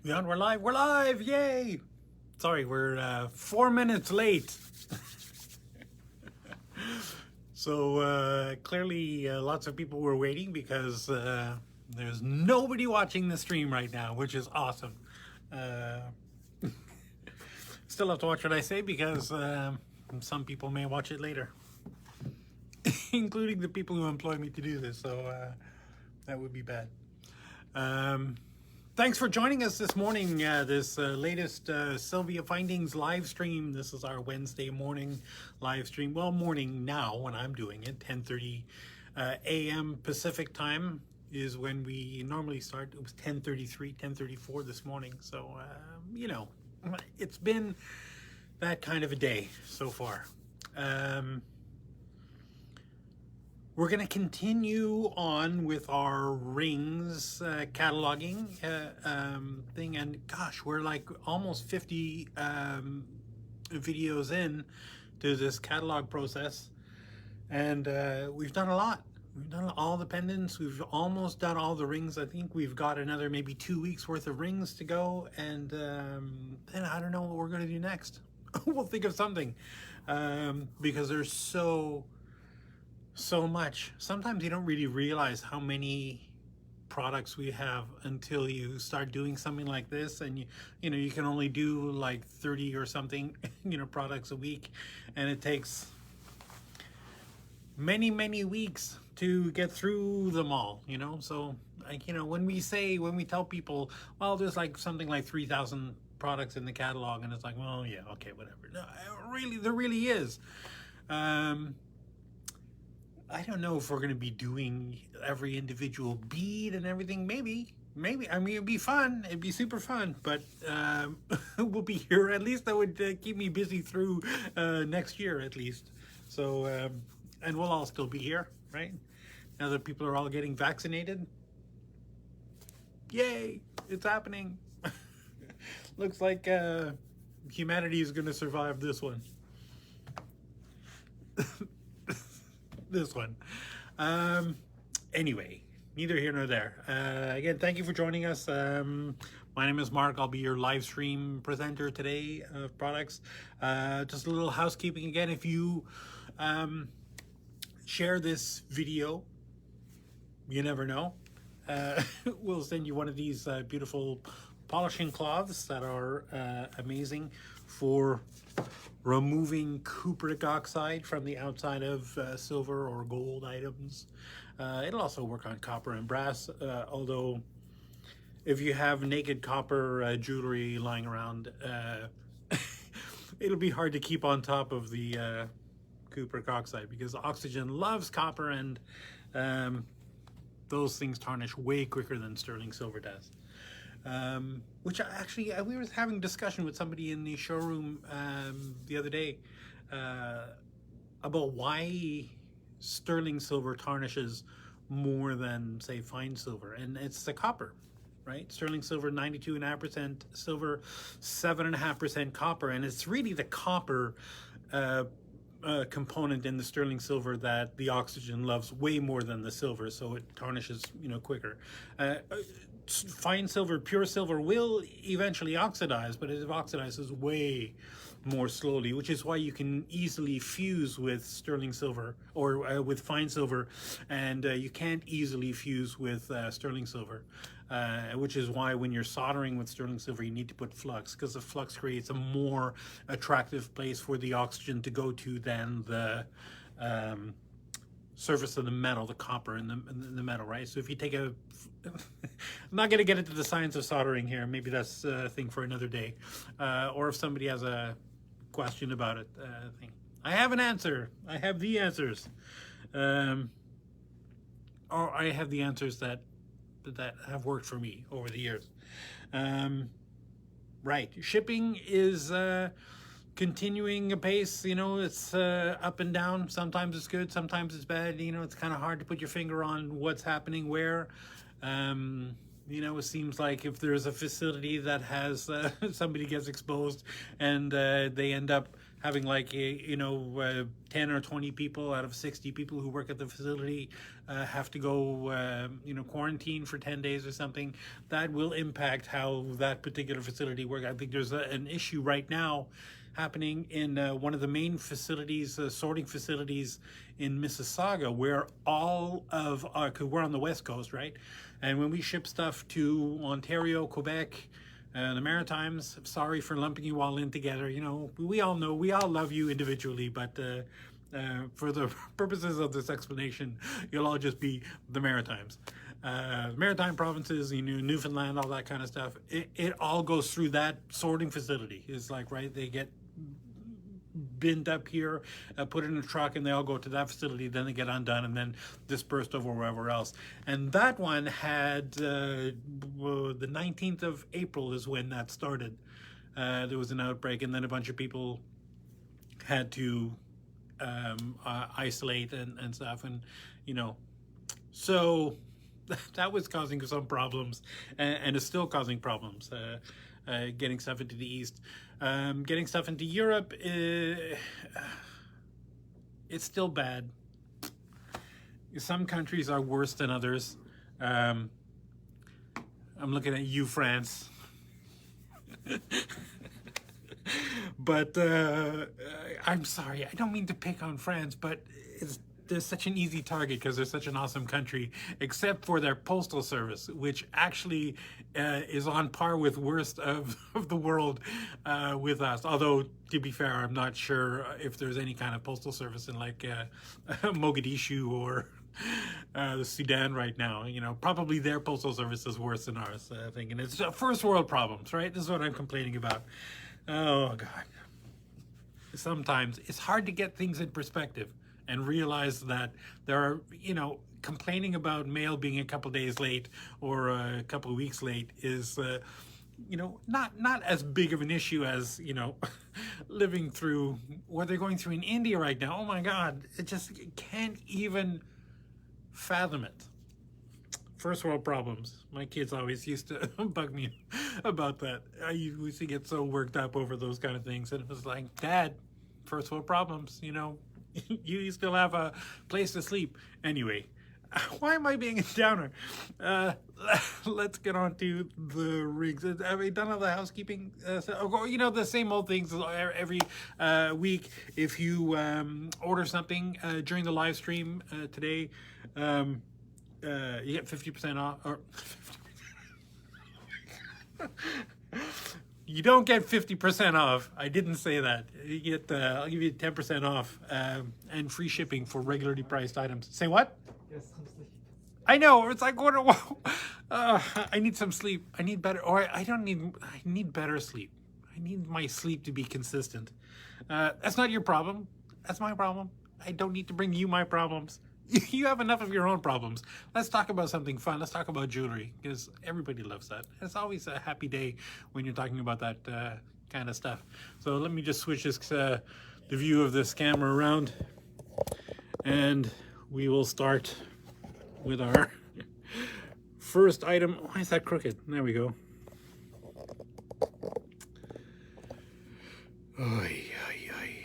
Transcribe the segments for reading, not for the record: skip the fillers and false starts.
We're live, yay! Sorry, we're 4 minutes late. So clearly lots of people were waiting because there's nobody watching the stream right now, which is awesome. Still have to watch what I say because some people may watch it later, including the people who employ me to do this, so that would be bad. Thanks for joining us this morning, this latest SilviaFindings live stream. This is our Wednesday morning live stream. Well, morning now when I'm doing it. 10:30 a.m. Pacific time is when we normally start. It was 10:33, 10:34 this morning. So, you know, it's been that kind of a day so far. We're going to continue on with our rings cataloging thing, and gosh, we're like almost 50 videos in to this catalog process, and we've done a lot. We've done all the pendants. We've almost done all the rings. I think we've got another maybe 2 weeks worth of rings to go, and then I don't know what we're going to do next. We'll think of something because there's so much. Sometimes you don't really realize how many products we have until you start doing something like this, and you know you can only do like 30 or something products a week, and it takes many weeks to get through them all, so like when we tell people, well, there's like something like 3,000 products in the catalog, and it's like, well, yeah, okay, whatever. No, there really is. I don't know if we're going to be doing every individual bead and everything. Maybe. I mean, it'd be fun. It'd be super fun. But we'll be here. At least that would keep me busy through next year, at least. So, and we'll all still be here, right? Now that people are all getting vaccinated. Yay! It's happening. Looks like humanity is going to survive this one. This one. Anyway, neither here nor there. Again, thank you for joining us. My name is Mark. I'll be your live stream presenter today of products. Just a little housekeeping again. If you share this video, you never know. We'll send you one of these beautiful polishing cloths that are amazing for removing cupric oxide from the outside of silver or gold items. It'll also work on copper and brass, although if you have naked copper jewelry lying around, it'll be hard to keep on top of the cupric oxide, because oxygen loves copper, and those things tarnish way quicker than sterling silver does. Which actually, we were having a discussion with somebody in the showroom the other day about why sterling silver tarnishes more than, say, fine silver, and it's the copper, right? Sterling silver 92.5% silver, 7.5% copper, and it's really the copper component in the sterling silver that the oxygen loves way more than the silver, so it tarnishes quicker. Fine silver, pure silver, will eventually oxidize, but it oxidizes way more slowly, which is why you can easily fuse with sterling silver or with fine silver, and you can't easily fuse with sterling silver, which is why when you're soldering with sterling silver, you need to put flux, because the flux creates a more attractive place for the oxygen to go to than the surface of the metal, the copper in the metal, right? So if you take I'm not going to get into the science of soldering here. Maybe that's a thing for another day. Or if somebody has a question about it, I have an answer. I have the answers. Or I have the answers that have worked for me over the years. Right. Shipping is continuing apace. It's up and down. Sometimes it's good, sometimes it's bad. It's kind of hard to put your finger on what's happening where. It seems like if there's a facility that has somebody gets exposed and they end up having like 10 or 20 people out of 60 people who work at the facility have to go quarantine for 10 days or something. That will impact how that particular facility works. I think there's an issue right now happening in one of the main facilities, sorting facilities in Mississauga, where all of our, cause we're on the West Coast, right? And when we ship stuff to Ontario, Quebec, the Maritimes, sorry for lumping you all in together. We all know, we all love you individually, but for the purposes of this explanation, you'll all just be the Maritimes. Maritime provinces, Newfoundland, all that kind of stuff. It all goes through that sorting facility. It's like, right, they get binned up here, put in a truck, and they all go to that facility. Then they get undone and then dispersed over wherever else. And that one had the 19th of April is when that started. There was an outbreak, and then a bunch of people had to isolate and stuff, and so that was causing some problems, and is still causing problems. Getting stuff into the East. Getting stuff into Europe, it's still bad. Some countries are worse than others. I'm looking at you, France. But I'm sorry, I don't mean to pick on France, but they're such an easy target because they're such an awesome country, except for their postal service, which actually is on par with worst of the world with us. Although, to be fair, I'm not sure if there's any kind of postal service in like Mogadishu or the Sudan right now. Probably their postal service is worse than ours, I think. And it's first world problems, right? This is what I'm complaining about. Oh, God. Sometimes it's hard to get things in perspective and realize that there are, complaining about mail being a couple days late or a couple of weeks late is, not as big of an issue as, living through what they're going through in India right now. Oh my God, it just can't even fathom it. First world problems. My kids always used to bug me about that. I used to get so worked up over those kind of things, and it was like, Dad, first world problems, you still have a place to sleep. Anyway, why am I being a downer? Let's get on to the rigs. Have we done all the housekeeping? The same old things every week. If you order something during the live stream today, you get 50% off. Or you don't get 50% off. I didn't say that. You get, I'll give you 10% off and free shipping for regularly priced items. Say what? I know. It's like, I need some sleep. I need better, or I need better sleep. I need my sleep to be consistent. That's not your problem. That's my problem. I don't need to bring you my problems. You have enough of your own problems. Let's talk about something fun. Let's talk about jewelry, because everybody loves that. It's always a happy day when you're talking about that kind of stuff. So let me just switch this, the view of this camera around, and we will start with our first item. Why is that crooked? There we go. Oy, oy, oy.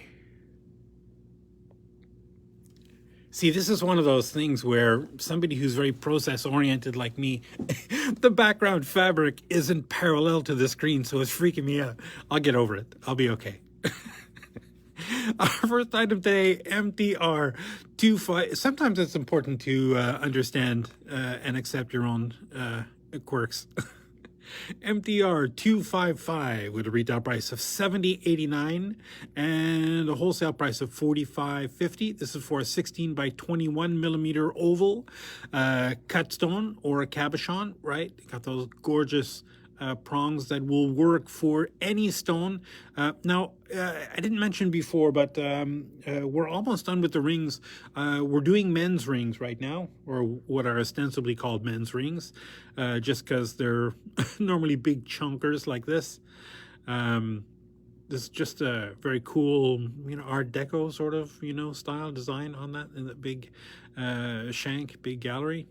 See, this is one of those things where somebody who's very process-oriented like me, the background fabric isn't parallel to the screen, so it's freaking me out. I'll get over it. I'll be okay. Our first item today, MTR 25. Sometimes it's important to understand and accept your own quirks. MTR 255 with a retail price of $70.89 and a wholesale price of $45.50. This is for a 16 by 21 millimeter oval cut stone or a cabochon, right? Got those gorgeous prongs that will work for any stone. Now, I didn't mention before, but we're almost done with the rings. We're doing men's rings right now, or what are ostensibly called men's rings, just because they're normally big chunkers like this. This is just a very cool, Art Deco sort of, style design on that, and that big shank, big gallery.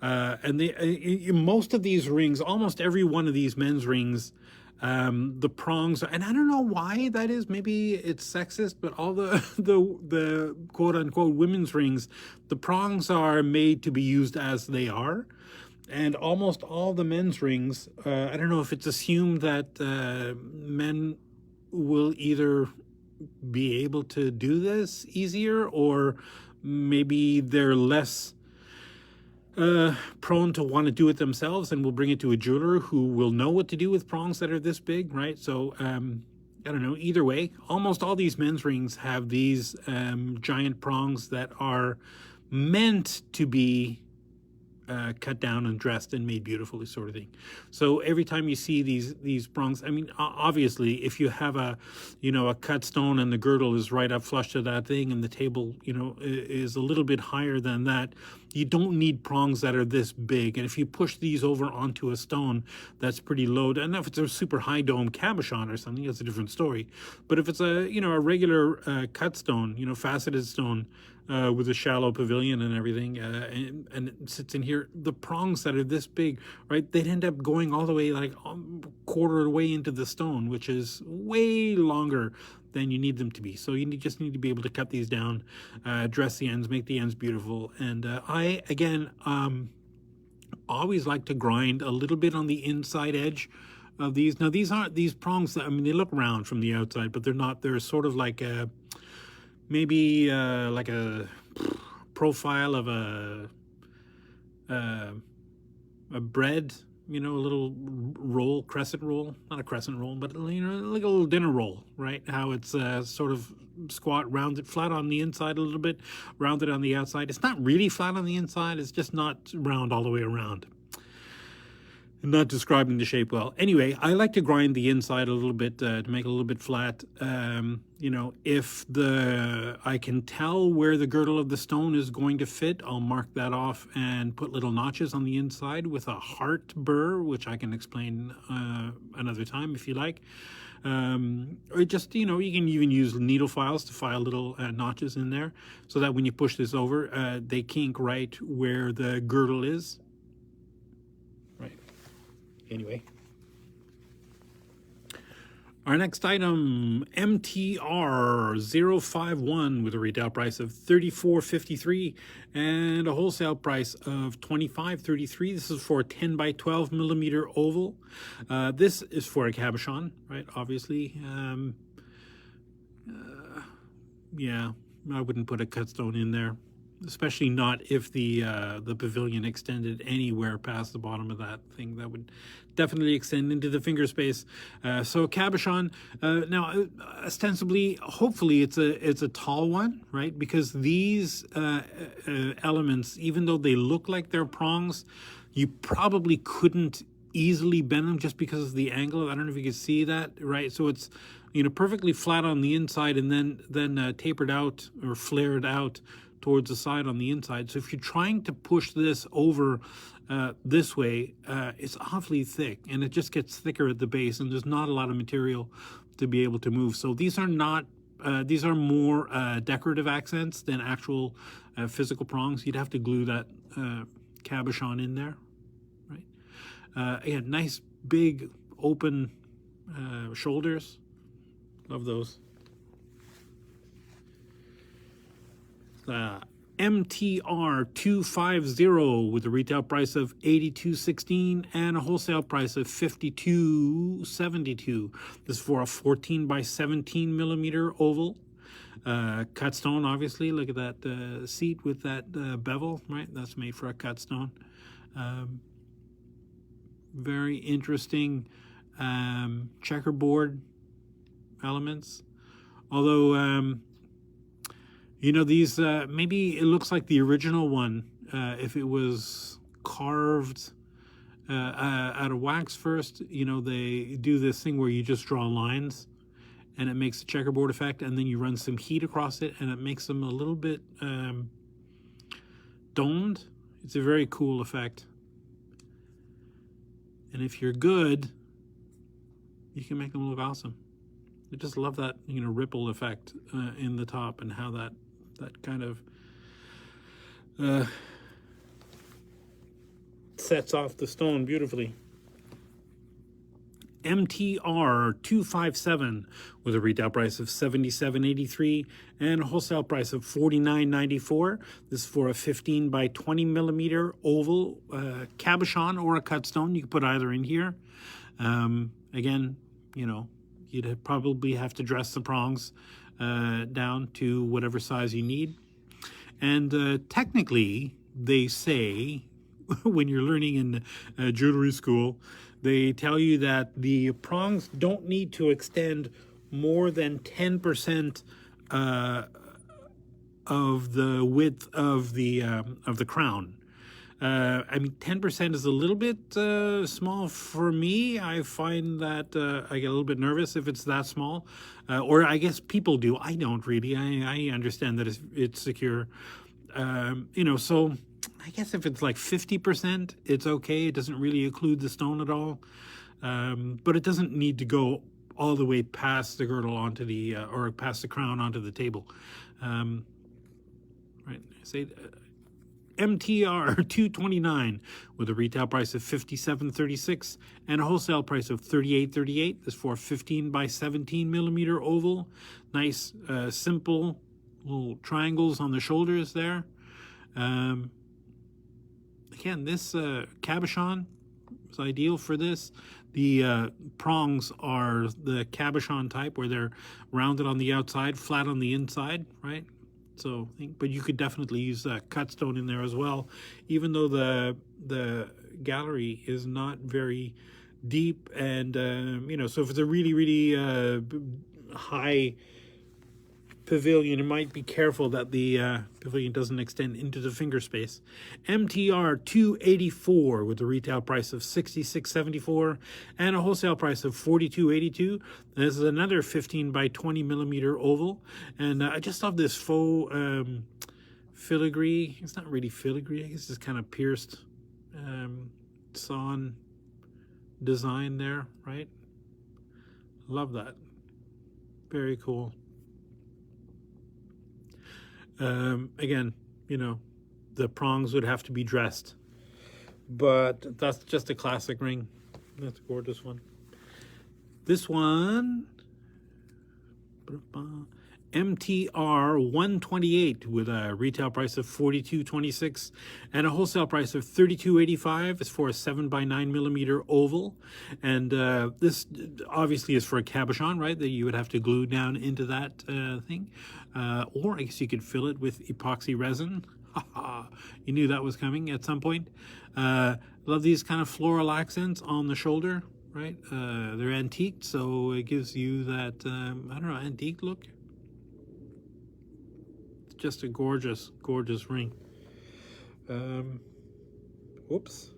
And most of these rings, almost every one of these men's rings, the prongs, and I don't know why that is. Maybe it's sexist, but all the quote unquote women's rings, the prongs are made to be used as they are. And almost all the men's rings, I don't know if it's assumed that men will either be able to do this easier, or maybe they're less prone to want to do it themselves, and will bring it to a jeweler who will know what to do with prongs that are this big, right? So I don't know. Either way, almost all these men's rings have these giant prongs that are meant to be cut down and dressed and made beautifully, sort of thing. So every time you see these prongs, I mean, obviously, if you have a cut stone and the girdle is right up flush to that thing, and the table is a little bit higher than that, you don't need prongs that are this big. And if you push these over onto a stone that's pretty low, and if it's a super high dome cabochon or something, that's a different story. But if it's a a regular cut stone, faceted stone, with a shallow pavilion and everything, and it sits in here, the prongs that are this big, right, they'd end up going all the way like quarter of the way into the stone, which is way longer than you need them to be. So you just need to be able to cut these down, dress the ends, make the ends beautiful. And I, again, always like to grind a little bit on the inside edge of these. Now, these prongs, I mean, they look round from the outside, but they're not. They're sort of like maybe like a profile of a bread, a little roll, crescent roll, not a crescent roll, but like a little dinner roll, right? How it's sort of squat, rounded, flat on the inside a little bit, rounded on the outside. It's not really flat on the inside, it's just not round all the way around. Not describing the shape well. Anyway, I like to grind the inside a little bit to make it a little bit flat. If I can tell where the girdle of the stone is going to fit, I'll mark that off and put little notches on the inside with a heart burr, which I can explain another time if you like. Or just, you can even use needle files to file little notches in there, so that when you push this over, they kink right where the girdle is. Anyway, our next item, MTR 051, with a retail price of $34.53 and a wholesale price of $25.33. This is for a 10 by 12 millimeter oval. This is for a cabochon, right? Obviously, yeah, I wouldn't put a cut stone in there, especially not if the pavilion extended anywhere past the bottom of that thing. That would definitely extend into the finger space. So a cabochon, now ostensibly, hopefully it's a tall one, right? Because these elements, even though they look like they're prongs, you probably couldn't easily bend them just because of the angle. I don't know if you can see that, right? So it's perfectly flat on the inside, and then tapered out or flared out towards the side on the inside. So if you're trying to push this over this way, it's awfully thick, and it just gets thicker at the base, and there's not a lot of material to be able to move. So these are not these are more decorative accents than actual physical prongs. You'd have to glue that cabochon in there, right? Again, nice big open shoulders. Love those. MTR 250 with a retail price of $82.16 and a wholesale price of $52.72. This is for a 14 by 17 millimeter oval. Cut stone, obviously. Look at that seat with that bevel, right? That's made for a cut stone. Very interesting checkerboard elements. Although, these, maybe it looks like the original one, if it was carved out of wax first. They do this thing where you just draw lines, and it makes a checkerboard effect, and then you run some heat across it, and it makes them a little bit domed. It's a very cool effect. And if you're good, you can make them look awesome. I just love that, ripple effect in the top, and how that kind of sets off the stone beautifully. MTR 257 with a retail price of $77.83 and a wholesale price of $49.94. This is for a 15 by 20 millimeter oval cabochon or a cut stone. You can put either in here. Again, you know, you'd probably have to dress the prongs down to whatever size you need. And technically, they say, when you're learning in jewelry school, they tell you that the prongs don't need to extend more than 10% of the width of the crown. I mean, 10% is a little bit small for me. I find that I get a little bit nervous if it's that small, or I guess people do. I don't really. I understand that it's secure. You know, so I guess if it's like 50%, it's okay. It doesn't really occlude the stone at all, but it doesn't need to go all the way past the girdle onto the or past the crown onto the table. Right? I say MTR 229 with a retail price of $57.36 and a wholesale price of $38.38. This for 15 by 17 millimeter oval. Nice, simple little triangles on the shoulders there. Again, this cabochon is ideal for this. The prongs are the cabochon type where they're rounded on the outside, flat on the inside, right? So, but you could definitely use a cut stone in there as well, even though the gallery is not very deep, and you know, so if it's a really high pavilion, you might be careful that the pavilion doesn't extend into the finger space. MTR 284 with a retail price of $66.74 and a wholesale price of $42.82. This is another 15 by 20 millimeter oval, and I just love this faux filigree. It's not really filigree, I guess it's kind of pierced sawn design there, right? Love that. Very cool. Again, you know, the prongs would have to be dressed, but that's just a classic ring. That's a gorgeous one. This one, MTR 128 with a retail price of $42.26 and a wholesale price of $32.85. It's for a 7 by 9 millimeter oval, and this obviously is for a cabochon, right? That you would have to glue down into that thing, or I guess you could fill it with epoxy resin. You knew that was coming at some point. Love these kind of floral accents on the shoulder, right? They're antiqued, so it gives you that I don't know, antique look. Just a gorgeous ring. Whoops.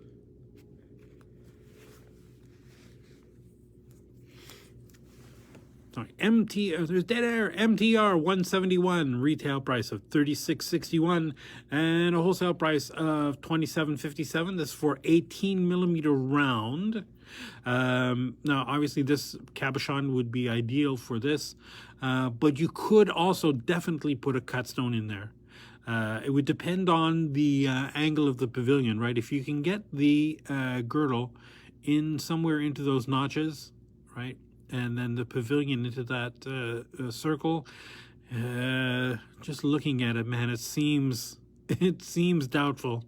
Sorry, there's dead air. MTR 171, retail price of $36.61 and a wholesale price of $27.57. This is for 18 millimeter round. Now, obviously, this cabochon would be ideal for this, but you could also definitely put a cut stone in there. It would depend on the angle of the pavilion, right? If you can get the girdle in somewhere into those notches, right, and then the pavilion into that circle, just looking at it, man, it seems doubtful.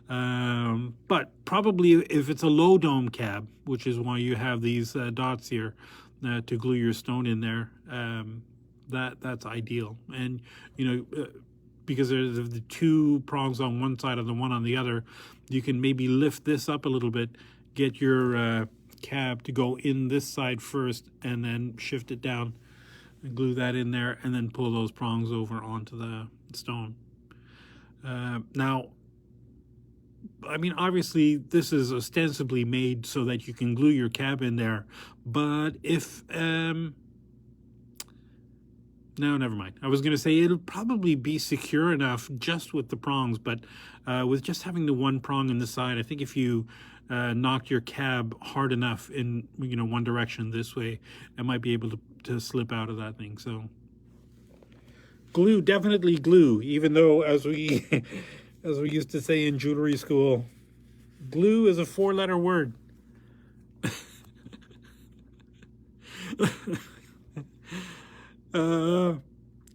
But probably if it's a low dome cab, which is why you have these dots here to glue your stone in there, that's ideal. And you know, because there's the two prongs on one side and the one on the other, you can maybe lift this up a little bit, get your cab to go in this side first, and then shift it down and glue that in there, and then pull those prongs over onto the stone. Now, I mean, obviously, this is ostensibly made so that you can glue your cab in there, but if... no, never mind. I was going to say it'll probably be secure enough just with the prongs, but with just having the one prong in the side, I think if you knock your cab hard enough in, you know, one direction this way, it might be able to slip out of that thing. So glue, definitely glue, even though as we as we used to say in jewelry school, Glue is a 4-letter word.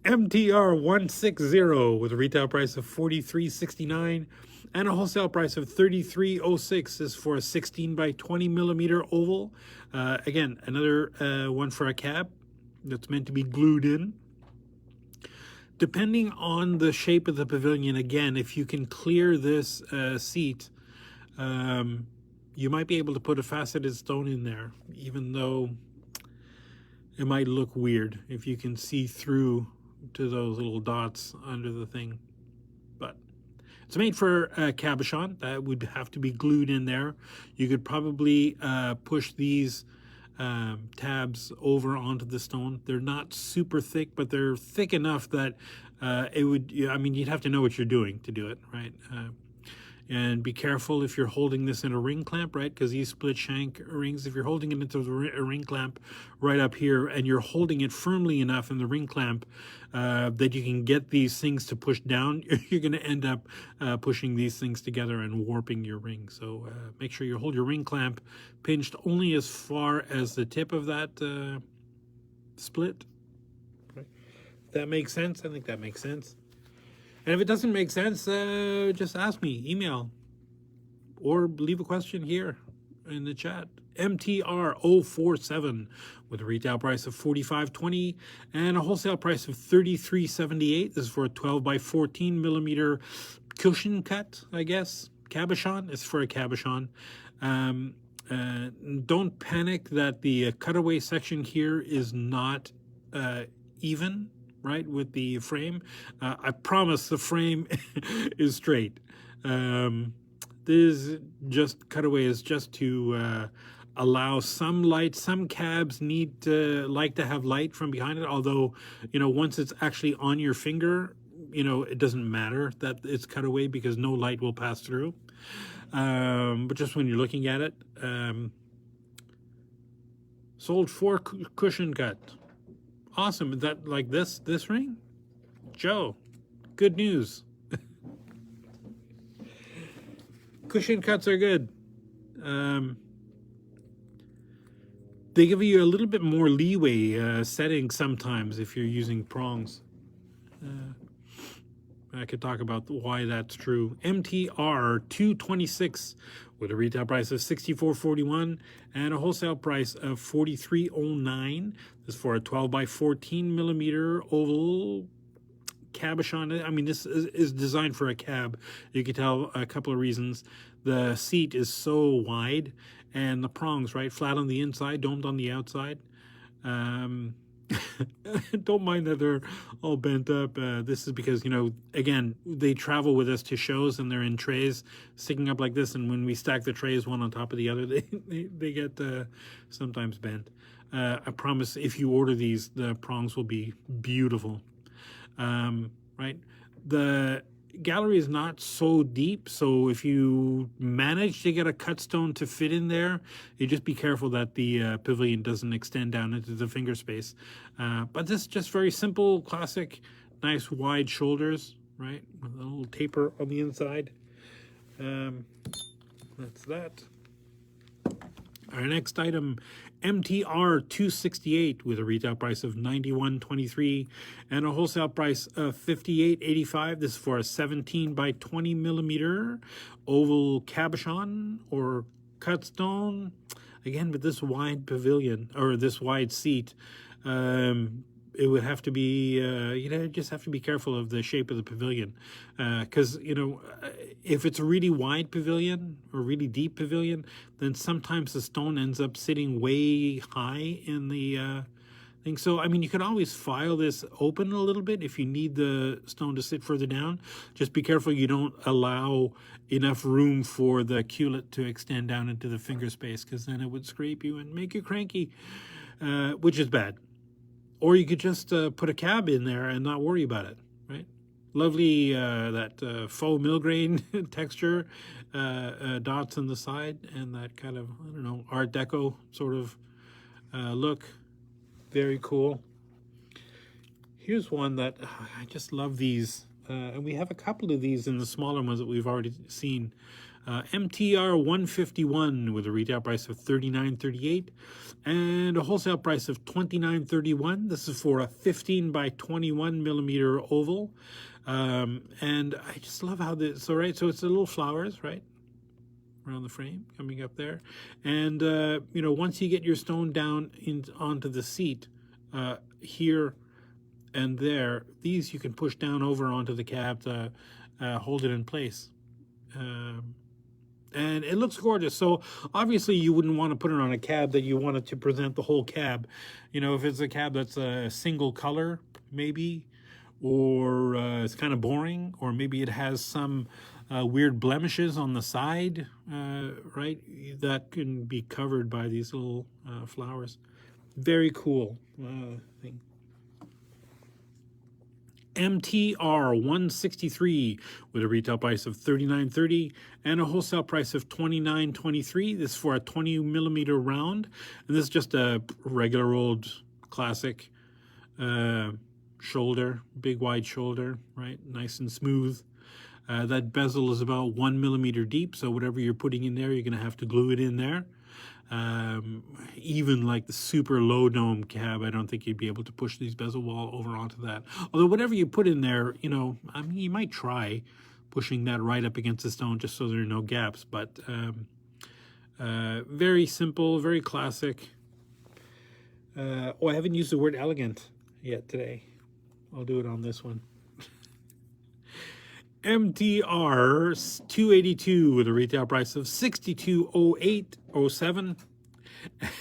MTR 160 with a retail price of $43.69 and a wholesale price of $33.06 is for a 16 by 20 millimeter oval. Again, another one for a cab that's meant to be glued in. Depending on the shape of the pavilion, again, if you can clear this seat, you might be able to put a faceted stone in there, even though it might look weird if you can see through to those little dots under the thing. But it's made for a cabochon that would have to be glued in there. You could probably push these tabs over onto the stone. They're not super thick, but they're thick enough that it would, I mean, you'd have to know what you're doing to do it, right? And be careful if you're holding this in a ring clamp, right? Because these split shank rings, if you're holding it into a ring clamp right up here and you're holding it firmly enough in the ring clamp that you can get these things to push down, you're going to end up pushing these things together and warping your ring. So make sure you hold your ring clamp pinched only as far as the tip of that split. Right. If that makes sense, I think that makes sense. And if it doesn't make sense, just ask me, email, or leave a question here in the chat. MTR 047 with a retail price of $45.20 and a wholesale price of $33.78. This is for a 12 by 14 millimeter cushion cut, I guess. Cabochon. It's for a cabochon. Don't panic that the cutaway section here is not even, right, with the frame. I promise the frame is straight. This just cutaway is just to allow some light. Some cabs need to like to have light from behind it, although, you know, once it's actually on your finger, you know, it doesn't matter that it's cutaway because no light will pass through. But just when you're looking at it, sold for cushion cut. Awesome. Is that like this ring? Joe, good news. Cushion cuts are good. They give you a little bit more leeway setting sometimes if you're using prongs. I could talk about why that's true. MTR 226 with a retail price of $64.41 and a wholesale price of $43.09. This is for a 12 by 14 millimeter oval cabochon. I mean, this is designed for a cab. You can tell a couple of reasons. The seat is so wide and the prongs, right, flat on the inside, domed on the outside. Don't mind that they're all bent up. This is because, you know, again, they travel with us to shows and they're in trays sticking up like this, and when we stack the trays one on top of the other, they get sometimes bent. I promise if you order these, the prongs will be beautiful. Right, the gallery is not so deep, so if you manage to get a cut stone to fit in there, you just be careful that the pavilion doesn't extend down into the finger space. But this is just very simple, classic, nice wide shoulders, right, with a little taper on the inside. That's that. Our next item, MTR 268 with a retail price of $91.23 and a wholesale price of $58.85. This is for a 17 by 20 millimeter oval cabochon or cut stone. Again, with this wide pavilion or this wide seat, it would have to be, you know, just have to be careful of the shape of the pavilion. Because, you know, if it's a really wide pavilion or really deep pavilion, then sometimes the stone ends up sitting way high in the thing. So, I mean, you could always file this open a little bit if you need the stone to sit further down. Just be careful you don't allow enough room for the culet to extend down into the finger space, because then it would scrape you and make you cranky, which is bad. Or you could just put a cab in there and not worry about it, right? Lovely that faux millgrain texture, dots on the side, and that kind of, I don't know, Art Deco sort of look. Very cool. Here's one that I just love these. And we have a couple of these in the smaller ones that we've already seen. MTR 151 with a retail price of $39.38 and a wholesale price of $29.31. This is for a 15 by 21 millimeter oval. And I just love how this, so it's the little flowers, right? Around the frame coming up there. And, you know, once you get your stone down onto the seat here and there, these you can push down over onto the cab to hold it in place. And it looks gorgeous. So obviously you wouldn't want to put it on a cab that you wanted to present the whole cab. You know, if it's a cab that's a single color, maybe, or it's kind of boring, or maybe it has some weird blemishes on the side, right? That can be covered by these little flowers. Very cool thing. MTR 163 with a retail price of $39.30 and a wholesale price of $29.23. This is for a 20 millimeter round, and this is just a regular old classic shoulder, big wide shoulder, right? Nice and smooth. That bezel is about 1 millimeter deep, so whatever you're putting in there, you're going to have to glue it in there. Even like the super low dome cab, I don't think you'd be able to push these bezel wall over onto that. Although whatever you put in there, you know, I mean, you might try pushing that right up against the stone just so there are no gaps. But very simple, very classic. Oh, I haven't used the word elegant yet today. I'll do it on this one. MTR 282 with a retail price of $62.0807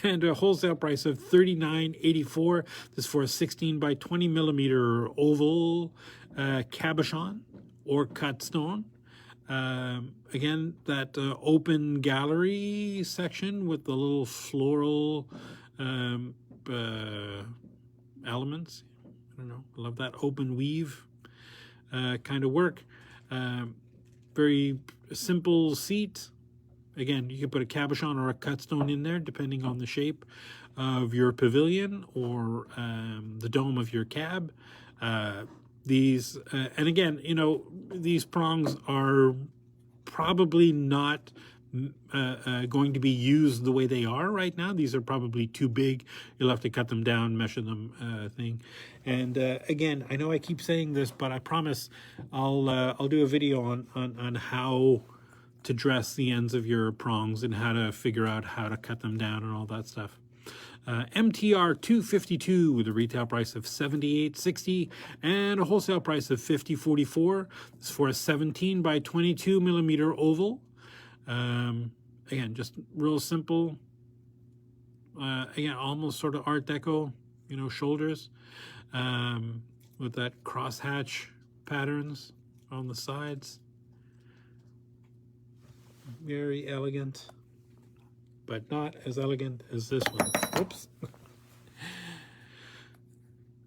and a wholesale price of $39.84. This is for a 16 by 20 millimeter oval cabochon or cut stone. Again, that open gallery section with the little floral elements. I don't know. I love that open weave kind of work. Very simple seat. Again, you can put a cabochon or a cut stone in there depending on the shape of your pavilion or the dome of your cab. These and again, you know, these prongs are probably not going to be used the way they are right now. These are probably too big. You'll have to cut them down, measure them, And again, I know I keep saying this, but I promise I'll do a video on how to dress the ends of your prongs and how to figure out how to cut them down and all that stuff. MTR 252 with a retail price of $78.60 and a wholesale price of $50.44. This is for a 17 by 22 millimeter oval. Again, just real simple. Again, almost sort of Art Deco, you know, shoulders with that crosshatch patterns on the sides. Very elegant, but not as elegant as this one. Oops.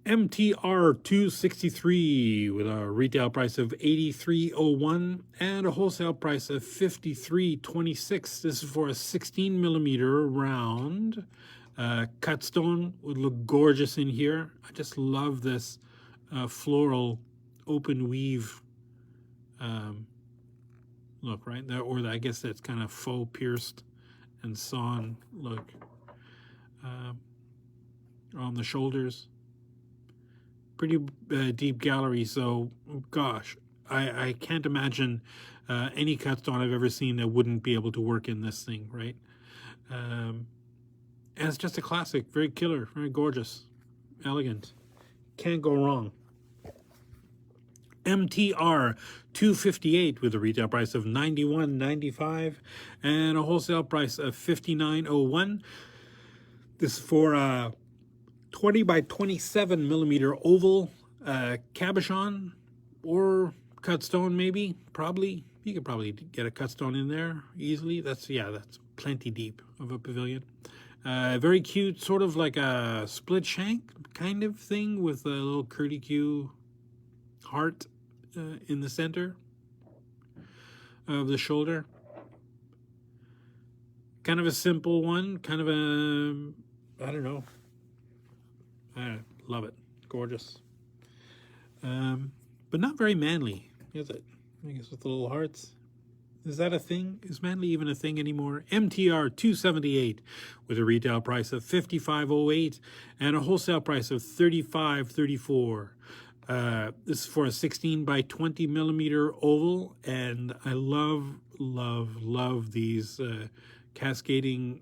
MTR 263 with a retail price of $83.01 and a wholesale price of $53.26. This is for a 16 millimeter round. Cut stone would look gorgeous in here. I just love this floral open weave look right there, or I guess that's kind of faux pierced and sawn look on the shoulders. Pretty deep gallery, so gosh, I can't imagine any cut stone I've ever seen that wouldn't be able to work in this thing, right? And it's just a classic, very killer, very gorgeous, elegant. Can't go wrong. MTR 258 with a retail price of $91.95 and a wholesale price of $59.01. This is for a 20 by 27 millimeter oval cabochon or cut stone, maybe, probably. You could probably get a cut stone in there easily. That's plenty deep of a pavilion. Very cute, sort of like a split shank kind of thing with a little curlicue heart in the center of the shoulder. Kind of a simple one, kind of a, I don't know. I love it. Gorgeous. But not very manly, is it? I guess with the little hearts Is that a thing? Is manly even a thing anymore? MTR 278 with a retail price of $55.08 and a wholesale price of $35.34. This is for a 16 by 20 millimeter oval, and I love these cascading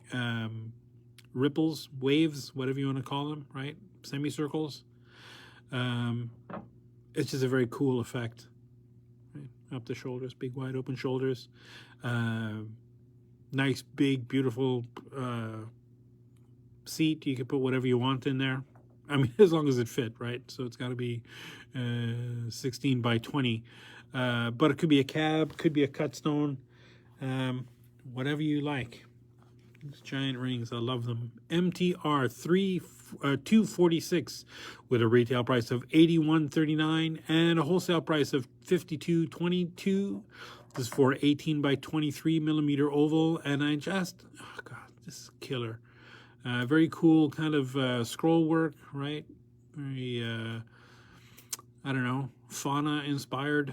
ripples, waves, whatever you want to call them, right? Semicircles. It's just a very cool effect. Right? Up the shoulders, big wide open shoulders. Nice, big, beautiful seat. You can put whatever you want in there. I mean, as long as it fit, right? So it's got to be 16 by 20. But it could be a cab, could be a cut stone, whatever you like. These giant rings, I love them. MTR 246 with a retail price of $81.39 and a wholesale price of $52.22. This is for 18 by 23 millimeter oval, and I just, oh God, this is killer. Very cool kind of scroll work, right? Very, I don't know, fauna inspired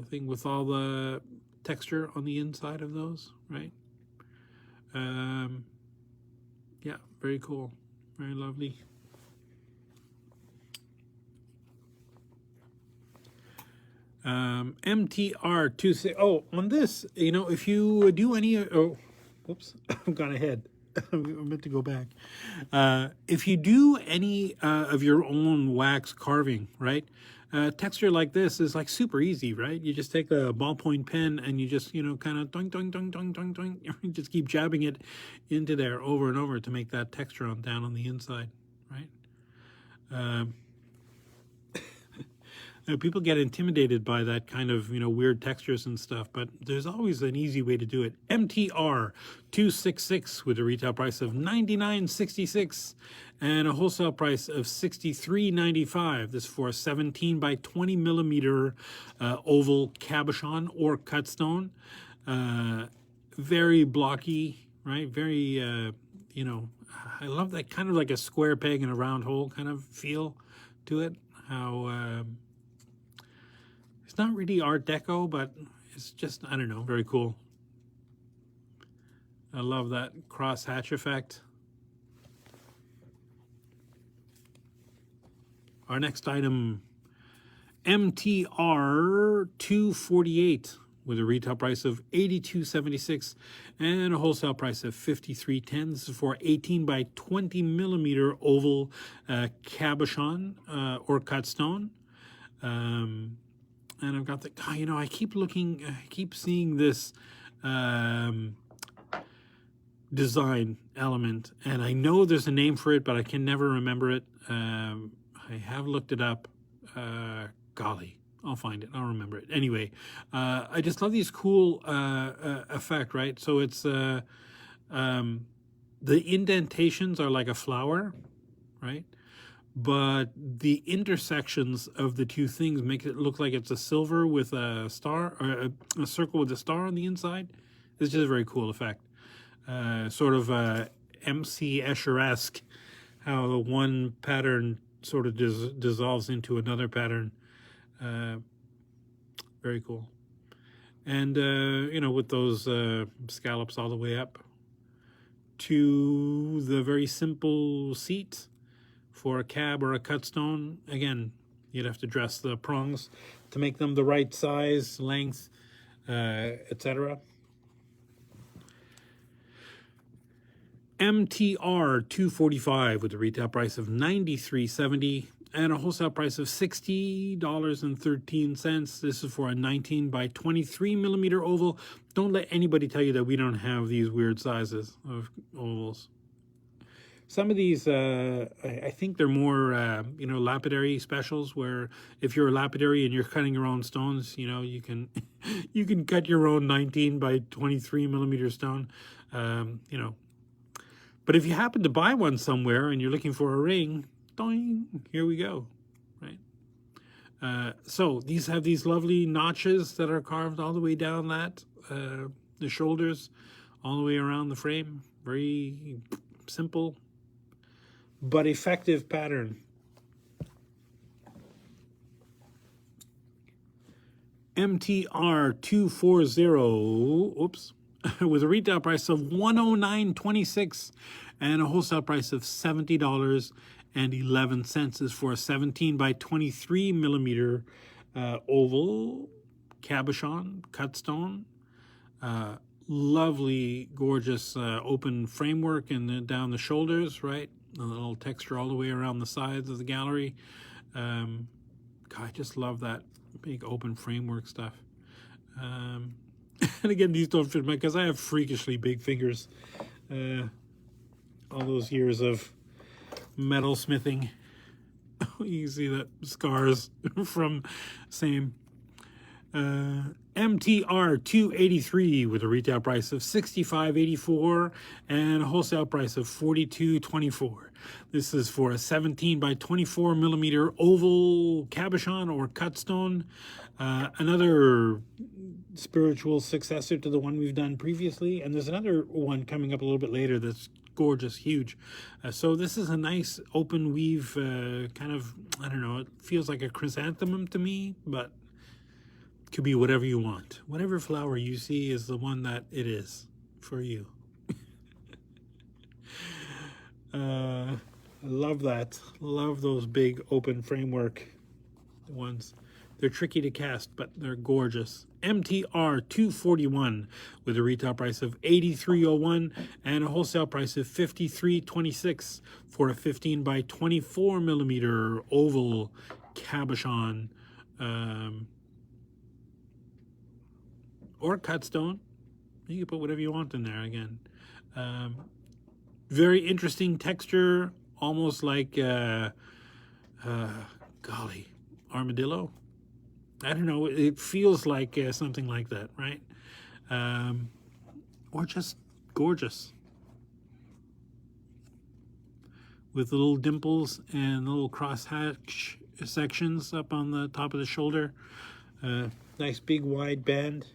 thing with all the texture on the inside of those, right? Yeah, very cool, very lovely. MTR 26. Oh, on this, you know, if you do any, oh, whoops, I've gone ahead. I meant to go back. If you do any of your own wax carving, right? Texture like this is like super easy, right? You just take a ballpoint pen and you just, you know, kind of doink, doink, doink, doink, doink, doink. You just keep jabbing it into there over and over to make that texture on down on the inside, right? People get intimidated by that kind of, you know, weird textures and stuff, but there's always an easy way to do it. MTR 266 with a retail price of $99.66 and a wholesale price of $63.95. This is for a 17 by 20 millimeter oval cabochon or cut stone. Very blocky, right? Very, you know, I love that kind of like a square peg in a round hole kind of feel to it. How it's not really Art Deco, but it's just, I don't know, very cool. I love that cross hatch effect. Our next item, MTR 248 with a retail price of $82.76 and a wholesale price of $53.10. This is for 18 by 20 millimeter oval cabochon or cut stone. And I've got the, you know, I keep seeing this design element, and I know there's a name for it, but I can never remember it. I have looked it up. Golly, I'll find it. I'll remember it. Anyway, I just love these cool effect, right? So it's the indentations are like a flower, right? But the intersections of the two things make it look like it's a silver with a star, or a circle with a star on the inside. It's just a very cool effect. Sort of MC Escher-esque, how one pattern sort of dissolves into another pattern. Very cool. And, you know, with those scallops all the way up to the very simple seat for a cab or a cut stone. Again, you'd have to dress the prongs to make them the right size, length, etc. MTR 245 with a retail price of $93.70 and a wholesale price of $60.13. This is for a 19 by 23 millimeter oval. Don't let anybody tell you that we don't have these weird sizes of ovals. Some of these, I think they're more, you know, lapidary specials, where if you're a lapidary and you're cutting your own stones, you know, you can you can cut your own 19 by 23 millimeter stone, you know. But if you happen to buy one somewhere and you're looking for a ring, doing, here we go, right? So these have these lovely notches that are carved all the way down that, the shoulders, all the way around the frame. Very simple but effective pattern. MTR 240, oops, with a retail price of $109.26 and a wholesale price of $70.11 is for a 17 by 23 millimeter oval cabochon cut stone. Lovely, gorgeous open framework and then down the shoulders, right? A little texture all the way around the sides of the gallery. God, I just love that big open framework stuff. And again, these don't fit me because I have freakishly big fingers. All those years of metal smithing. You can see that scars from same. MTR 283 with a retail price of $65.84 and a wholesale price of $42.24. This is for a 17 by 24 millimeter oval cabochon or cut stone. Another spiritual successor to the one we've done previously, and there's another one coming up a little bit later that's gorgeous, huge. So this is a nice open weave kind of, I don't know, it feels like a chrysanthemum to me, but could be whatever you want. Whatever flower you see is the one that it is for you. I love that. Love those big open framework ones. They're tricky to cast, but they're gorgeous. MTR 241 with a retail price of $83.01 and a wholesale price of $53.26 for a 15 by 24 millimeter oval cabochon or cut stone. You can put whatever you want in there again. Very interesting texture, almost like golly, armadillo. I don't know, it feels like something like that, right? Or just gorgeous. With little dimples and little crosshatch sections up on the top of the shoulder. Nice big wide band.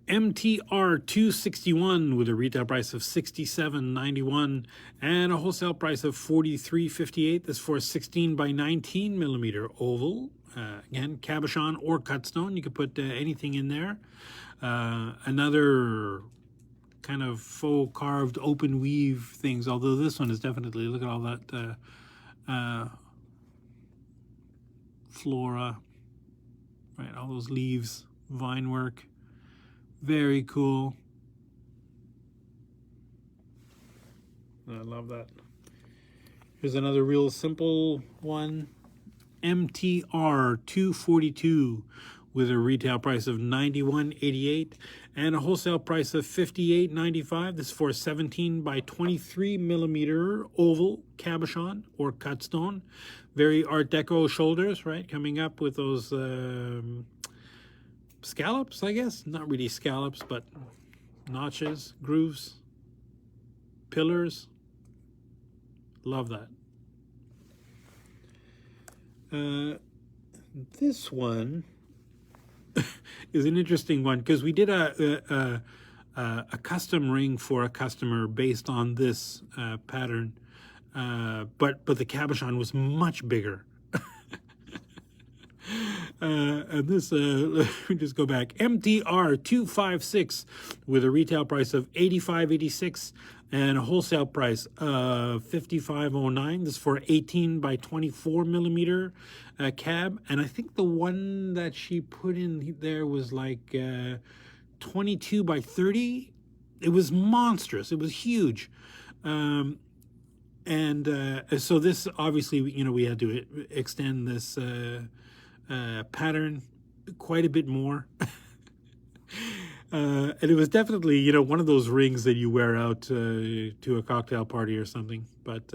MTR 261 with a retail price of $67.91 and a wholesale price of $43.58. This for a 16 by 19 millimeter oval. Again, cabochon or cut stone. You could put anything in there. Another kind of faux carved open weave things, although this one is definitely, look at all that flora, right? All those leaves, vine work. Very cool. I love that. Here's another real simple one. MTR 242 with a retail price of $91.88 and a wholesale price of $58.95. This is for a 17 by 23 millimeter oval cabochon or cut stone. Very Art Deco shoulders, right? Coming up with those scallops, I guess. Not really scallops, but notches, grooves, pillars. Love that. This one is an interesting one because we did a custom ring for a customer based on this pattern, but the cabochon was much bigger. And this, let me just go back. MTR 256 with a retail price of $85.86 and a wholesale price of $55.09. This is for 18 by 24 millimeter cab. And I think the one that she put in there was like 22 by 30. It was monstrous. It was huge. So this, obviously, you know, we had to extend this pattern quite a bit more. And it was definitely, you know, one of those rings that you wear out to a cocktail party or something, but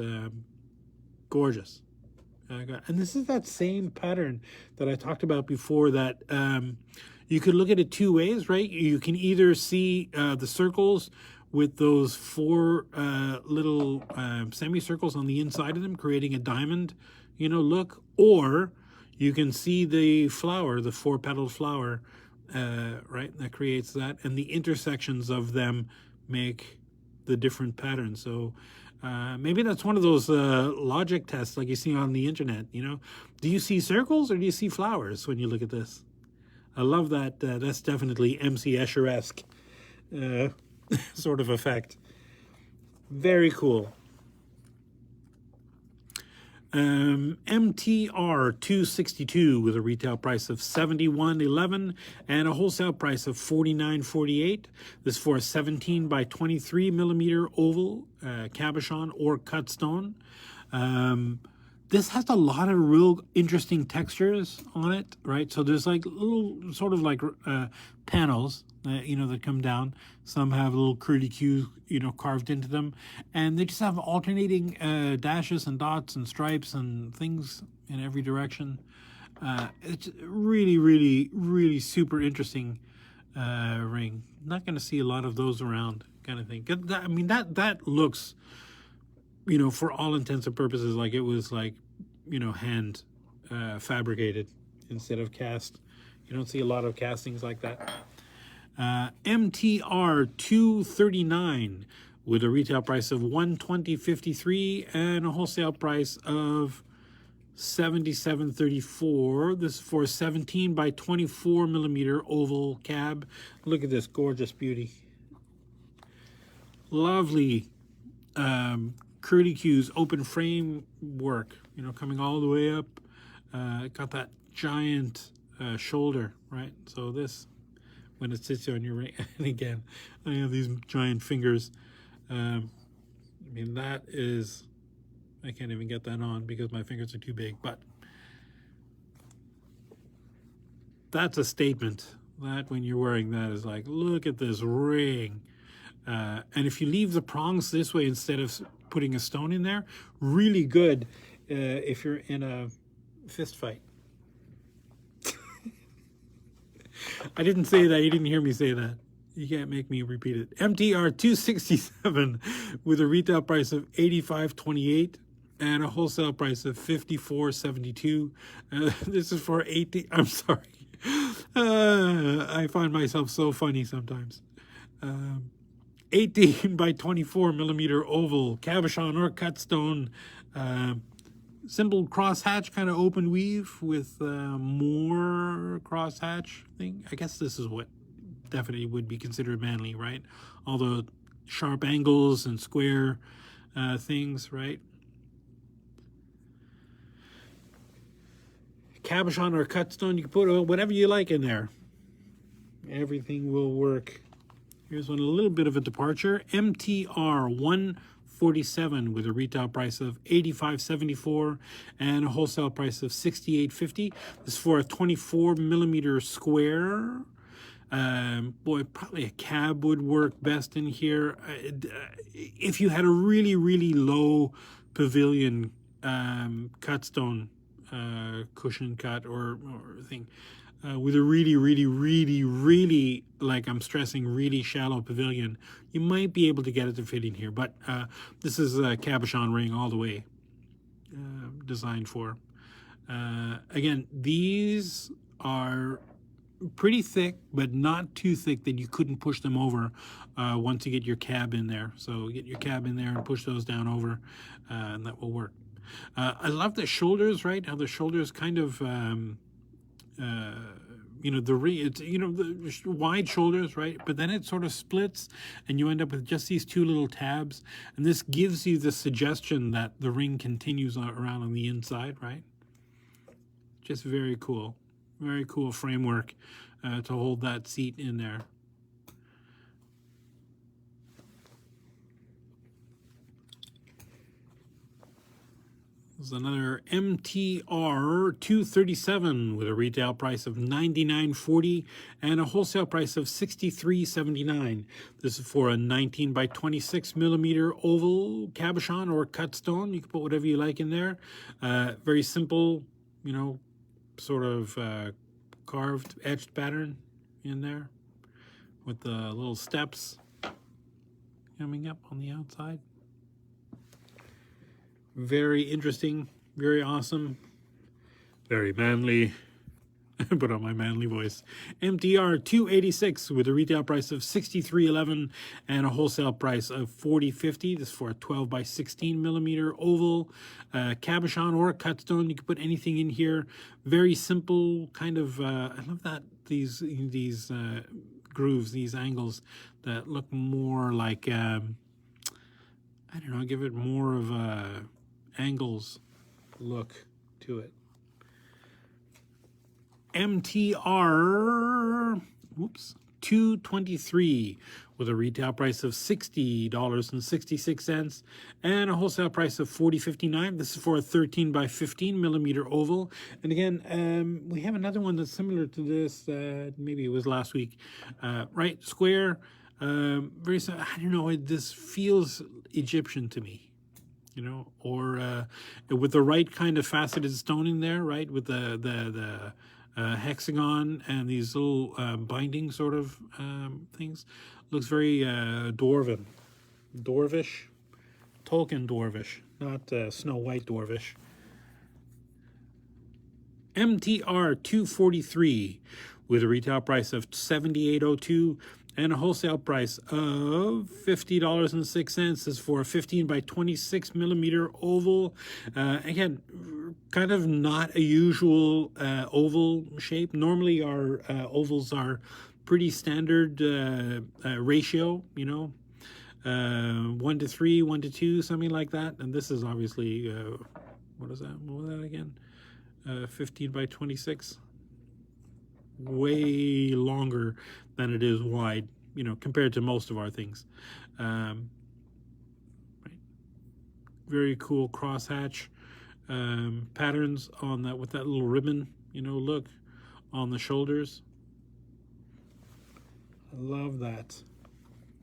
gorgeous. And this is that same pattern that I talked about before, that you could look at it two ways, right? You can either see the circles with those four little semicircles on the inside of them, creating a diamond, you know, look, or you can see the flower, the four-petaled flower, right, that creates that, and the intersections of them make the different patterns. So Maybe that's one of those logic tests like you see on the internet. You know, do you see circles or do you see flowers when you look at this? I love that. That's definitely MC Escher-esque sort of effect. Very cool. MTR 262 with a retail price of $71.11 and a wholesale price of $49.48. This is for a 17 by 23 millimeter oval cabochon or cut stone. This has a lot of real interesting textures on it, right? So there's like little sort of like panels, you know, that come down. Some have little curlicues, you know, carved into them. And they just have alternating dashes and dots and stripes and things in every direction. It's really, really, really super interesting ring. Not going to see a lot of those around, kind of thing. I mean, that looks, you know, for all intents and purposes, like it was like, you know, hand fabricated instead of cast. You don't see a lot of castings like that. MTR 239 with a retail price of $120.53 and a wholesale price of $77.34. This is for a 17 by 24 millimeter oval cab. Look at this gorgeous beauty. Lovely curlicues, open frame work, you know, coming all the way up. Got that giant shoulder, right? So this, when it sits on your ring, and again, I have these giant fingers. I mean, that is, I can't even get that on because my fingers are too big, but that's a statement. That when you're wearing that is like, look at this ring. And if you leave the prongs this way instead of putting a stone in there, really good if you're in a fist fight. I didn't say that. You didn't hear me say that. You can't make me repeat it. MTR 267 with a retail price of $85.28 and a wholesale price of $54.72. This is for 18. I'm sorry. I find myself so funny sometimes. 18 by 24 millimeter oval cabochon or cut stone. Simple crosshatch kind of open weave with more crosshatch thing. I guess this is what definitely would be considered manly, right? All the sharp angles and square things, right? Cabochon or cut stone, you can put whatever you like in there. Everything will work. Here's one, a little bit of a departure. MTR 147 with a retail price of $85.74 and a wholesale price of $68.50. This is for a 24 millimeter square. Boy, probably a cab would work best in here. If you had a really, really low pavilion cut stone cushion cut or thing, with a really, really, really, really, like I'm stressing, really shallow pavilion, you might be able to get it to fit in here. But this is a cabochon ring all the way designed for. Again, these are pretty thick, but not too thick that you couldn't push them over once you get your cab in there. So get your cab in there and push those down over, and that will work. I love the shoulders, right? How the shoulders kind of, you know, the ring, it's, you know, the wide shoulders, right? But then it sort of splits and you end up with just these two little tabs. And this gives you the suggestion that the ring continues around on the inside, right? Just very cool. Very cool framework to hold that seat in there. This is another MTR 237 with a retail price of $99.40 and a wholesale price of $63.79. This is for a 19 by 26 millimeter oval cabochon or cut stone. You can put whatever you like in there. Very simple, you know, sort of carved, etched pattern in there with the little steps coming up on the outside. Very interesting, very awesome, very manly, Put on my manly voice. MTR 286 with a retail price of $63.11 and a wholesale price of $40.50. This is for a 12 by 16 millimeter oval cabochon or a cut stone. You can put anything in here. Very simple kind of. I love that these grooves, these angles that look more like. I don't know. Give it more of a angles look to it. MTR, 223 with a retail price of $60.66 and a wholesale price of $40.59. This is for a 13 by 15 millimeter oval. And again, we have another one that's similar to this. Maybe it was last week. Right, square. Very. I don't know. This feels Egyptian to me. You know, or with the right kind of faceted stone in there, right, with the hexagon and these little binding sort of things. Looks very dwarvish, Tolkien dwarvish, not Snow White dwarvish. MTR 243 with a retail price of $78.02 and a wholesale price of $50.06. Is for a 15 by 26 millimeter oval. Again, kind of not a usual oval shape. Normally our ovals are pretty standard ratio, you know, 1 to 3, 1 to 2, something like that. And this is obviously, what is that? What was that again? 15 by 26. Way longer than it is wide, you know, compared to most of our things. Right. Very cool crosshatch patterns on that with that little ribbon, you know, look on the shoulders. I love that.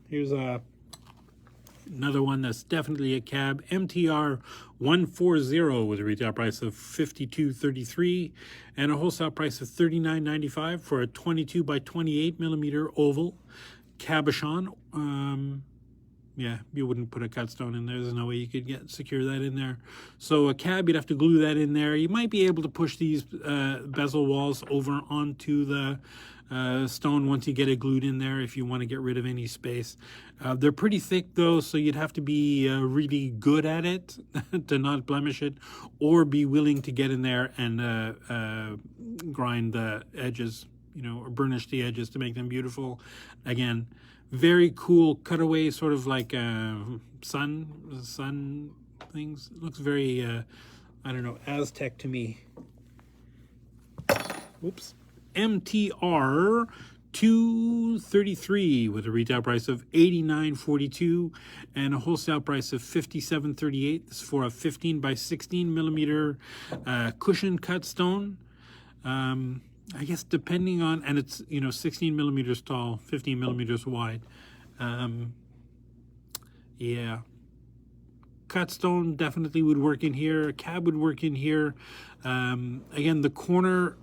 Here's another one that's definitely a cab, MTR 140 with a retail price of $52.33 and a wholesale price of $39.95 for a 22 by 28 millimeter oval cabochon. Yeah, you wouldn't put a cut stone in there. There's no way you could secure that in there. So a cab, you'd have to glue that in there. You might be able to push these bezel walls over onto the stone once you get it glued in there if you want to get rid of any space. They're pretty thick though, so you'd have to be really good at it to not blemish it, or be willing to get in there and grind the edges, you know, or burnish the edges to make them beautiful. Again, very cool cutaway, sort of like sun things. It looks very, I don't know, Aztec to me. Whoops. MTR 233 with a retail price of $89.42 and a wholesale price of $57.38. This is for a 15 by 16 millimeter cushion cut stone. I guess depending on, and it's, you know, 16 millimeters tall, 15 millimeters wide. Yeah. Cut stone definitely would work in here. A cab would work in here. Again, the corner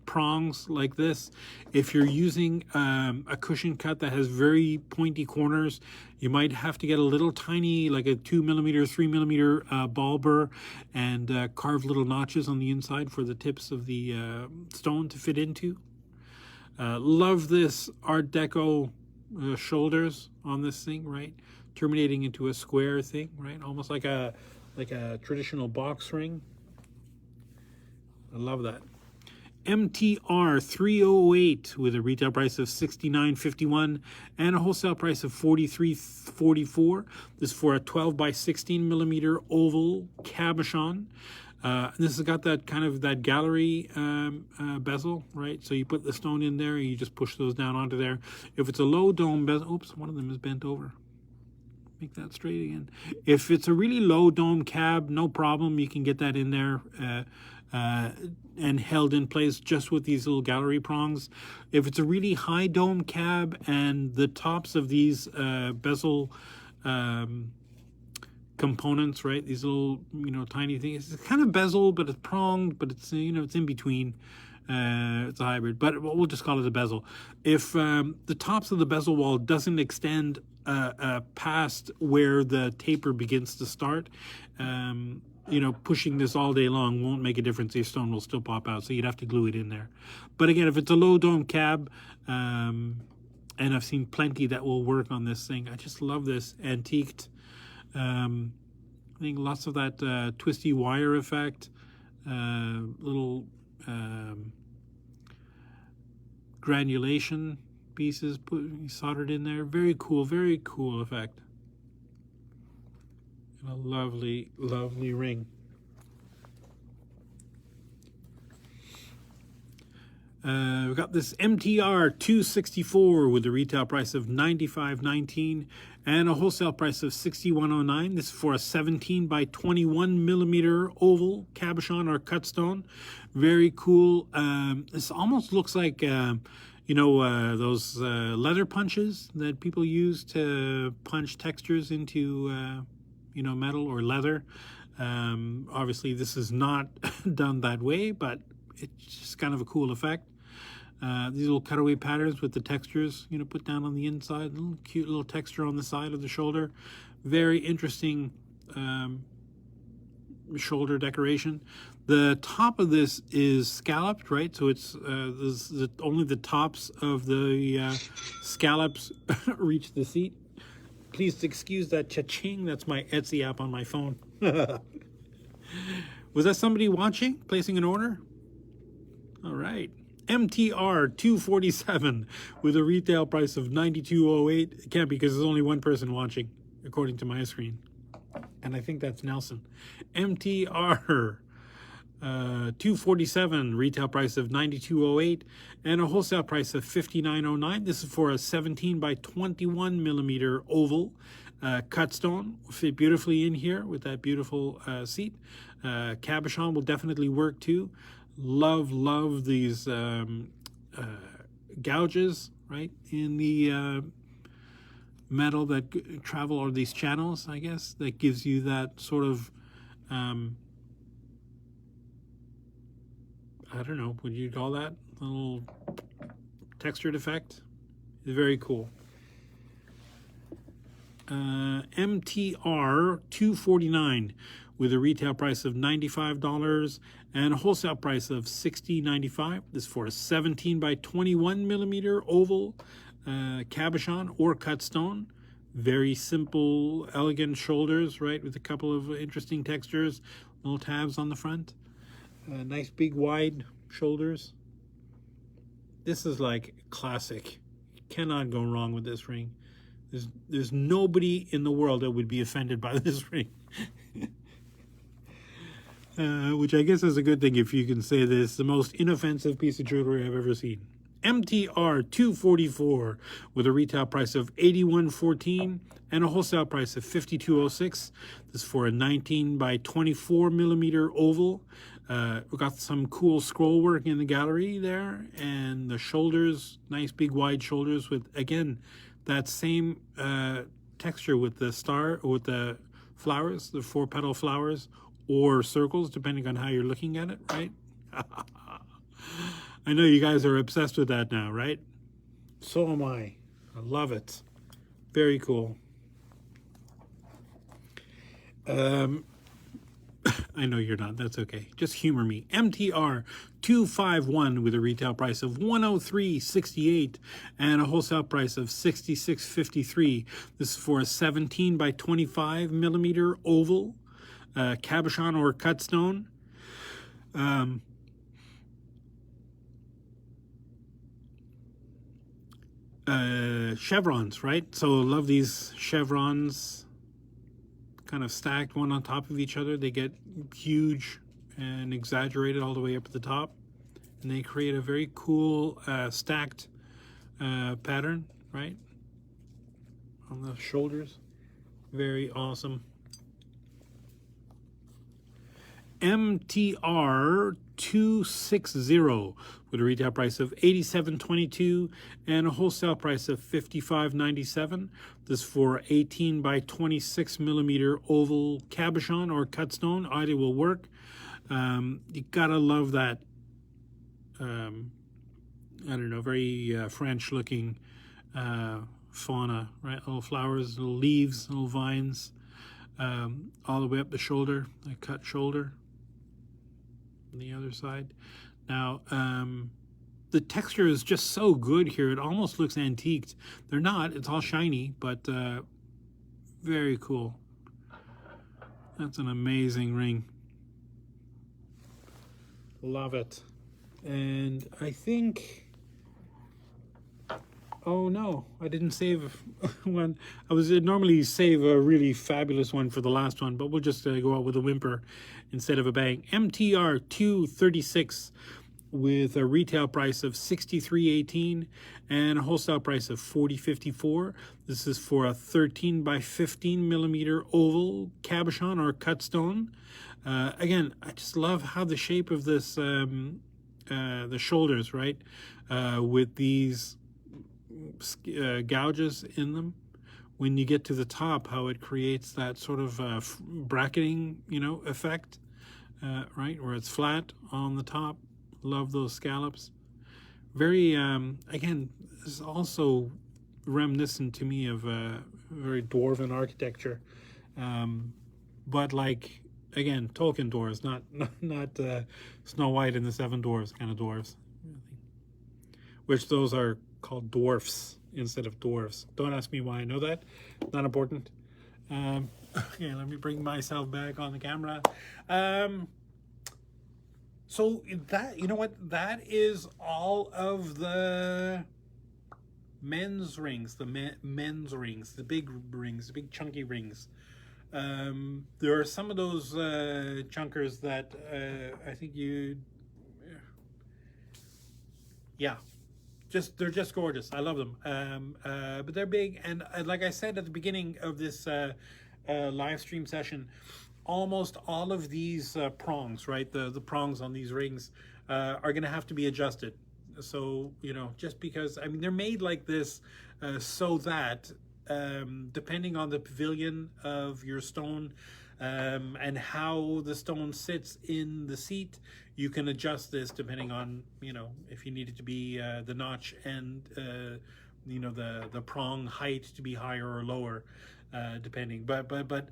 prongs like this, if you're using a cushion cut that has very pointy corners, you might have to get a little tiny, like a 2 millimeter, 3 millimeter ball burr and carve little notches on the inside for the tips of the stone to fit into. Love this Art Deco shoulders on this thing, right? Terminating into a square thing, right? Almost like a traditional box ring. I love that. MTR 308 with a retail price of $69.51 and a wholesale price of $43.44. This is for a 12 by 16 millimeter oval cabochon. This has got that kind of that gallery bezel, right? So you put the stone in there and you just push those down onto there. If it's a low dome bezel, oops, one of them is bent over. Make that straight again. If it's a really low dome cab, no problem. You can get that in there and held in place just with these little gallery prongs. If it's a really high dome cab and the tops of these bezel components, right? These little, you know, tiny things. It's kind of bezel, but it's pronged, but it's, you know, it's in between. It's a hybrid, but we'll just call it a bezel. If the tops of the bezel wall doesn't extend past where the taper begins to start, you know, pushing this all day long won't make a difference. Your stone will still pop out, so you'd have to glue it in there. But again, if it's a low dome cab, and I've seen plenty that will work on this thing. I just love this antiqued. I think lots of that twisty wire effect, little granulation pieces soldered in there. Very cool effect. And a lovely, lovely ring. We've got this MTR 264 with a retail price of $95.19 and a wholesale price of $61.09. This is for a 17 by 21 millimeter oval cabochon or cut stone. Very cool. This almost looks like you know, those leather punches that people use to punch textures into you know, metal or leather. Obviously this is not done that way, but it's just kind of a cool effect. These little cutaway patterns with the textures, you know, put down on the inside, little cute little texture on the side of the shoulder. Very interesting shoulder decoration. The top of this is scalloped, right? So it's only the tops of the scallops reach the seat. Please excuse that cha-ching. That's my Etsy app on my phone. Was that somebody watching, placing an order? All right. MTR 247 with a retail price of $92.08. It can't be because there's only one person watching, according to my screen. And I think that's Nelson. MTR 247, retail price of $92.08 and a wholesale price of $59.09. This is for a 17 by 21 millimeter oval cut stone. Will fit beautifully in here with that beautiful seat. Cabochon will definitely work too. Love these gouges, right, in the metal that travel, or these channels, I guess, that gives you that sort of I don't know, would you call that a little textured effect? It's very cool. MTR 249 with a retail price of $95 and a wholesale price of $60.95. This is for a 17 by 21 millimeter oval cabochon or cut stone. Very simple, elegant shoulders, right, with a couple of interesting textures, little tabs on the front. Nice big wide shoulders. This is like classic. You cannot go wrong with this ring. There's nobody in the world that would be offended by this ring. Which I guess is a good thing if you can say this. The most inoffensive piece of jewelry I've ever seen. MTR 244 with a retail price of $81.14 and a wholesale price of $52.06. This is for a 19 by 24 millimeter oval. We've got some cool scroll work in the gallery there, and the shoulders, nice big wide shoulders with, again, that same texture with the star, with the flowers, the 4-petal flowers or circles, depending on how you're looking at it, right? I know you guys are obsessed with that now, right? So am I. I love it. Very cool. I know you're not. That's okay. Just humor me. MTR 251 with a retail price of $103.68 and a wholesale price of $66.53. This is for a 17 by 25 millimeter oval cabochon or cut stone. Chevrons, right? So love these chevrons, kind of stacked one on top of each other. They get huge and exaggerated all the way up at the top, and they create a very cool stacked pattern, right, on the shoulders. Very awesome. MTR 260 with a retail price of $87.22 and a wholesale price of $55.97. This is for 18 by 26 millimeter oval cabochon or cut stone. Either will work. You gotta love that. I don't know, very French looking fauna, right? Little flowers, little leaves, little vines. all the way up the shoulder, a cut shoulder on the other side. Now, the texture is just so good here. It almost looks antiqued. They're not. It's all shiny, but very cool. That's an amazing ring. Love it. And I think, oh no, I didn't save one. I was normally save a really fabulous one for the last one, but we'll just go out with a whimper instead of a bang. MTR 236 with a retail price of $63.18 and a wholesale price of $40.54. This is for a 13 by 15 millimeter oval cabochon or cut stone. Again, I just love how the shape of this, the shoulders, right, with these gouges in them. When you get to the top, how it creates that sort of bracketing, you know, effect, right, where it's flat on the top. Love those scallops. Very, again, this is also reminiscent to me of very dwarven architecture, but like, again, Tolkien dwarves, not Snow White and the Seven Dwarfs kind of dwarves, which those are called dwarfs instead of dwarves. Don't ask me why I know that. Not important. Okay, let me bring myself back on the camera. So that, you know what, that is all of the men's rings, men's rings, the big rings, the big chunky rings. There are some of those chunkers that I think yeah, they're just gorgeous. I love them. But they're big, and like I said at the beginning of this live stream session, almost all of these prongs, right, the prongs on these rings are going to have to be adjusted. So, you know, just because, I mean, they're made like this so that depending on the pavilion of your stone and how the stone sits in the seat, you can adjust this depending on, you know, if you need it to be the notch and you know, the prong height to be higher or lower, depending. But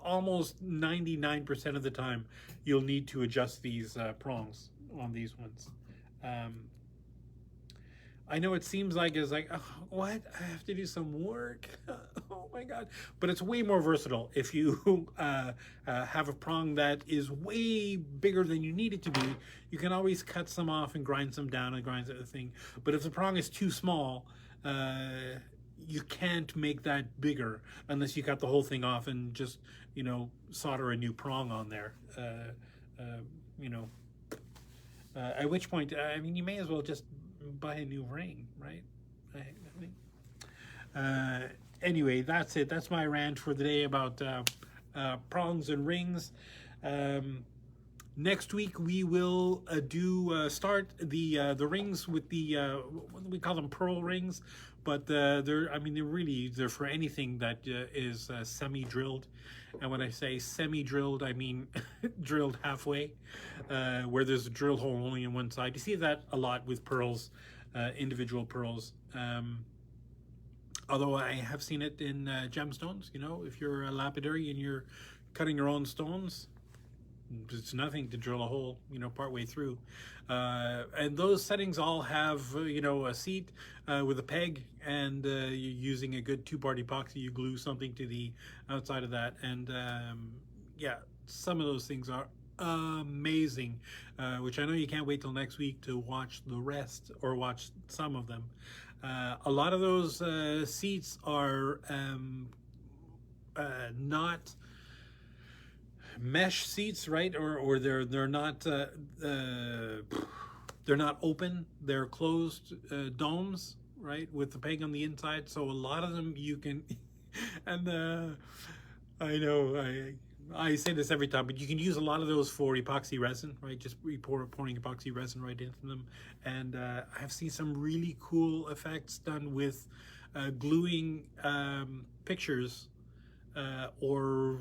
almost 99% of the time, you'll need to adjust these prongs on these ones. I know it seems like it's like, oh, what? I have to do some work. Oh my God. But it's way more versatile. If you have a prong that is way bigger than you need it to be, you can always cut some off and grind some down and grind the thing. But if the prong is too small, you can't make that bigger unless you cut the whole thing off and just, you know, solder a new prong on there. You know, at which point, I mean, you may as well just buy a new ring, right? I think. Anyway, that's it. That's my rant for the day about prongs and rings. Next week we will start the rings with the what do we call them, pearl rings, but they're for anything that is semi-drilled. And when I say semi-drilled, I mean drilled halfway, where there's a drill hole only on one side. You see that a lot with pearls, individual pearls. Although I have seen it in gemstones. You know, if you're a lapidary and you're cutting your own stones, it's nothing to drill a hole, you know, partway through. And those settings all have, you know, a seat with a peg, and you're using a good two-part epoxy. You glue something to the outside of that. And yeah, some of those things are amazing, which I know you can't wait till next week to watch the rest, or watch some of them. A lot of those seats are not mesh seats, right? Or they're not open. They're closed domes, right, with the peg on the inside. So a lot of them you can, and I know I say this every time, but you can use a lot of those for epoxy resin, right? Just pouring epoxy resin right into them. And I've seen some really cool effects done with gluing pictures or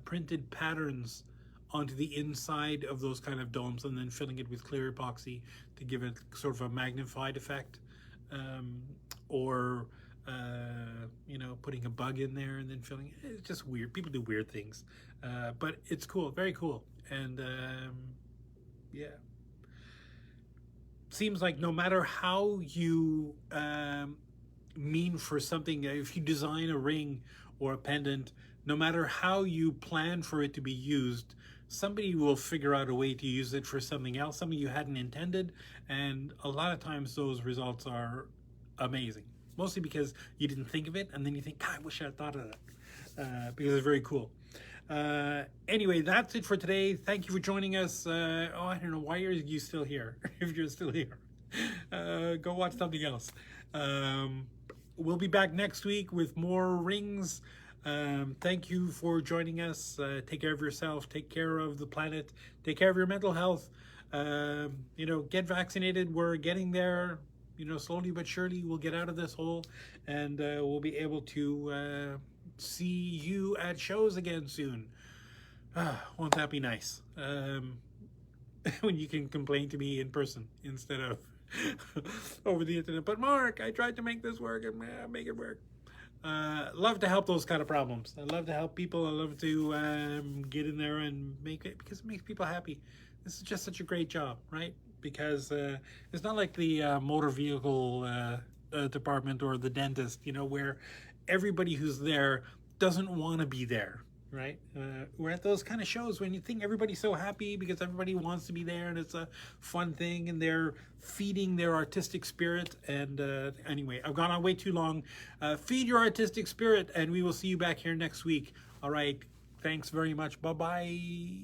printed patterns onto the inside of those kind of domes, and then filling it with clear epoxy to give it sort of a magnified effect, or you know, putting a bug in there and then filling it. It's just weird. People do weird things, but it's cool, very cool. And yeah, seems like no matter how you mean for something, if you design a ring or a pendant, no matter how you plan for it to be used, somebody will figure out a way to use it for something else, something you hadn't intended. And a lot of times those results are amazing, mostly because you didn't think of it, and then you think, God, I wish I had thought of that, because it's very cool. Anyway, that's it for today. Thank you for joining us. I don't know, why are you still here? If you're still here, go watch something else. We'll be back next week with more rings. Thank you for joining us. Take care of yourself, take care of the planet, take care of your mental health. Get vaccinated. We're getting there, slowly but surely. We'll get out of this hole, and we'll be able to see you at shows again soon. Won't that be nice? When you can complain to me in person instead of over the internet. But Mark, I tried to make this work and make it work. Love to help those kind of problems. I love to help people. I love to get in there and make it, because it makes people happy. This is just such a great job, right? Because it's not like the motor vehicle department or the dentist, where everybody who's there doesn't want to be there, right? We're at those kind of shows when you think everybody's so happy because everybody wants to be there and it's a fun thing and they're feeding their artistic spirit. And anyway, I've gone on way too long. Feed your artistic spirit, and we will see you back here next week. All right. Thanks very much. Bye-bye.